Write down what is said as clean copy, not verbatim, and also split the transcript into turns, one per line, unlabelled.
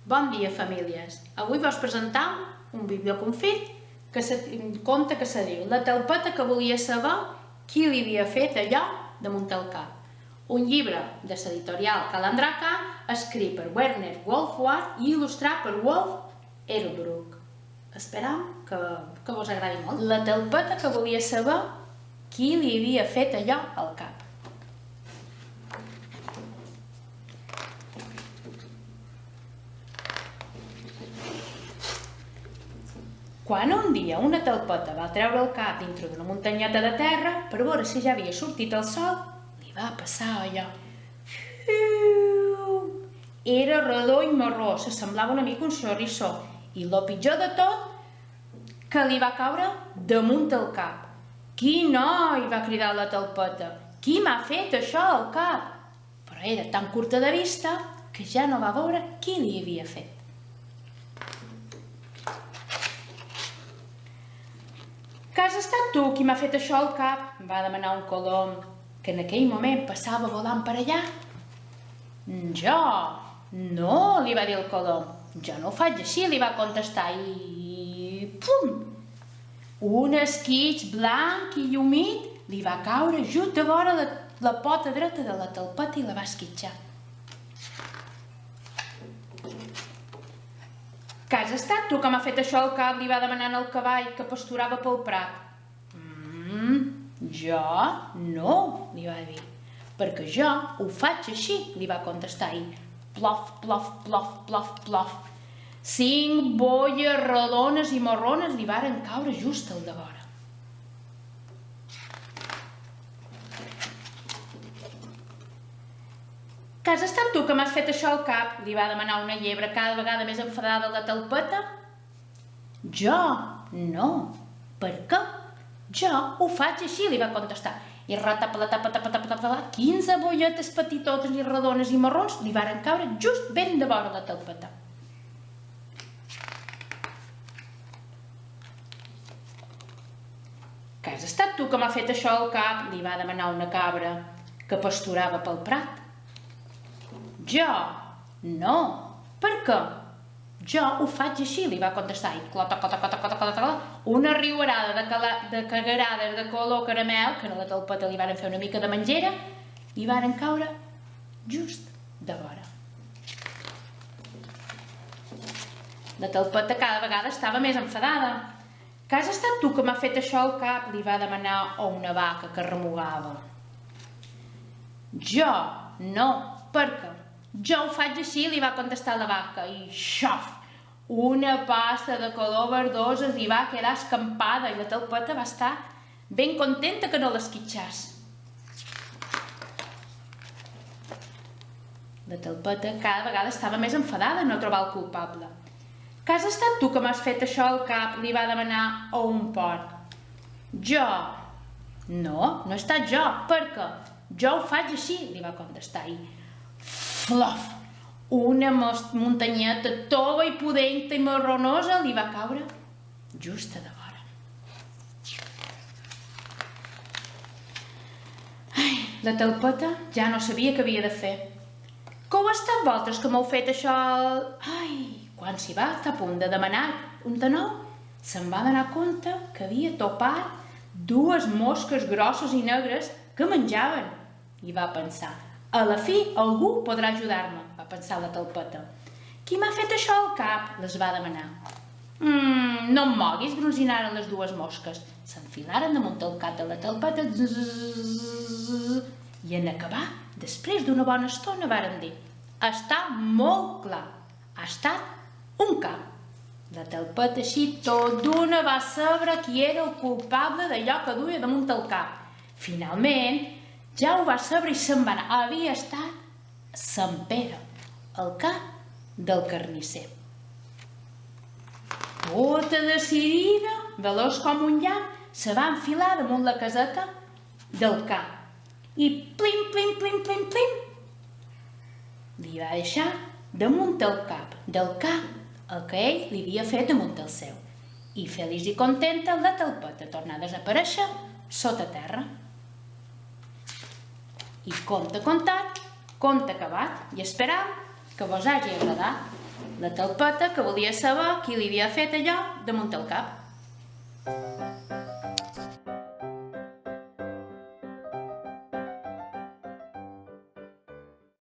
Bon dia, famílies. Avui vos presentam un biblioconfit conte que se diu La talpeta que volia saber qui li havia fet allò damunt el cap. Un llibre de l'editorial Calandraca, escrit per Werner Wolfwart i il·lustrat per Wolf Ehrlbruch. Esperam que vos agradi molt. La talpeta que volia saber qui li havia fet allò al cap. Quan un dia una talpeta va treure el cap dintre d'una muntanyeta de terra per veure si ja havia sortit el sol, li va passar allò. Era redó i marró, s'assemblava una mica un xorrissó, i el pitjor de tot, que li va caure damunt el cap. «Qui noi!» va cridar la talpeta. «Qui m'ha fet això al cap?» Però era tan curta de vista que ja no va veure qui li havia fet. «Que has estat tu qui m'ha fet això al cap?» va demanar un colom, que en aquell moment passava volant per allà. «Jo? No», li va dir el colom. «Jo no ho faig així», li va contestar, i pum! Un esquitx blanc i humit li va caure just a vora la pota dreta de la talpeta i la va esquitxar. «Que has estat tu que m'ha fet això al cap?» li va demanar el cavall que pasturava pel prat. «Jo? No», li va dir, «perquè jo ho faig així», li va contestar i plof, plof, plof, plof, plof. 5 bolles rodones i marrones li varen caure just al davora. «Que has estat tu que m'has fet això al cap?» li va demanar una llebre cada vegada més enfadada la talpeta. «Jo? No. Per què? Jo ho faig així», li va contestar. I ratapala, 15 bolletes petitotes i rodones i marrons li varen caure just ben de vora la talpeta. «Que has estat tu que m'ha fet això al cap?» li va demanar una cabra que pasturava pel prat. «Jo? No. Per què? Jo ho faig així», li va contestar, i clota, clota, clota, clota, clota, una riuarada de cagarades de color caramel, que a la talpeta li varen fer una mica de mengera, li varen caure just de vora. La talpeta cada vegada estava més enfadada. «Que has estat tu que m'ha fet això al cap?» li va demanar a una vaca que remugava. «Jo? No. Per què? Jo ho faig així», li va contestar la vaca, i xof! Una pasta de color verdosa li va quedar escampada i la talpeta va estar ben contenta que no l'esquitxàs. La talpeta cada vegada estava més enfadada en no trobar el culpable. «Que has estat tu que m'has fet això al cap?» li va demanar a un porc. «Jo? No, no he estat jo. Per què? Jo ho faig així», li va contestar, i flof! Una muntanyeta tova i pudenta i marronosa li va caure just a davora. La talpeta ja no sabia què havia de fer. «Que heu estat vosaltres que m'heu fet això?» Quan s'hi va estar a punt de demanar un de nou, se'n va donar compte que havia topat 2 mosques grosses i negres que menjaven. I va pensar, «A la fi algú podrà ajudar-me», va pensar la talpeta. «Qui m'ha fet això al cap?» les va demanar. «No em moguis», gruzinaren les 2 mosques. S'enfilaren damunt el cap de la talpeta i en acabar, després d'una bona estona, varen dir, «Està molt clar, ha estat un cap». La talpeta així tot d'una va saber qui era el culpable d'allò que duia damunt el cap. Finalment, ja ho va saber i se'n va anar. Havia estat Sant Pere, el cap del carnisser. Tota decidida, veloç com un llamp, se va enfilar damunt la caseta del cap. I plim, plim, plim, plim, plim, li va deixar damunt el cap, del cap, el que ell li havia fet damunt el seu. I feliç i contenta, la talpeta torna a desaparèixer sota terra. I conte contat, conte acabat, i esperam que vos hagi agradat. la talpeta que volia saber qui li havia fet allò damunt el cap.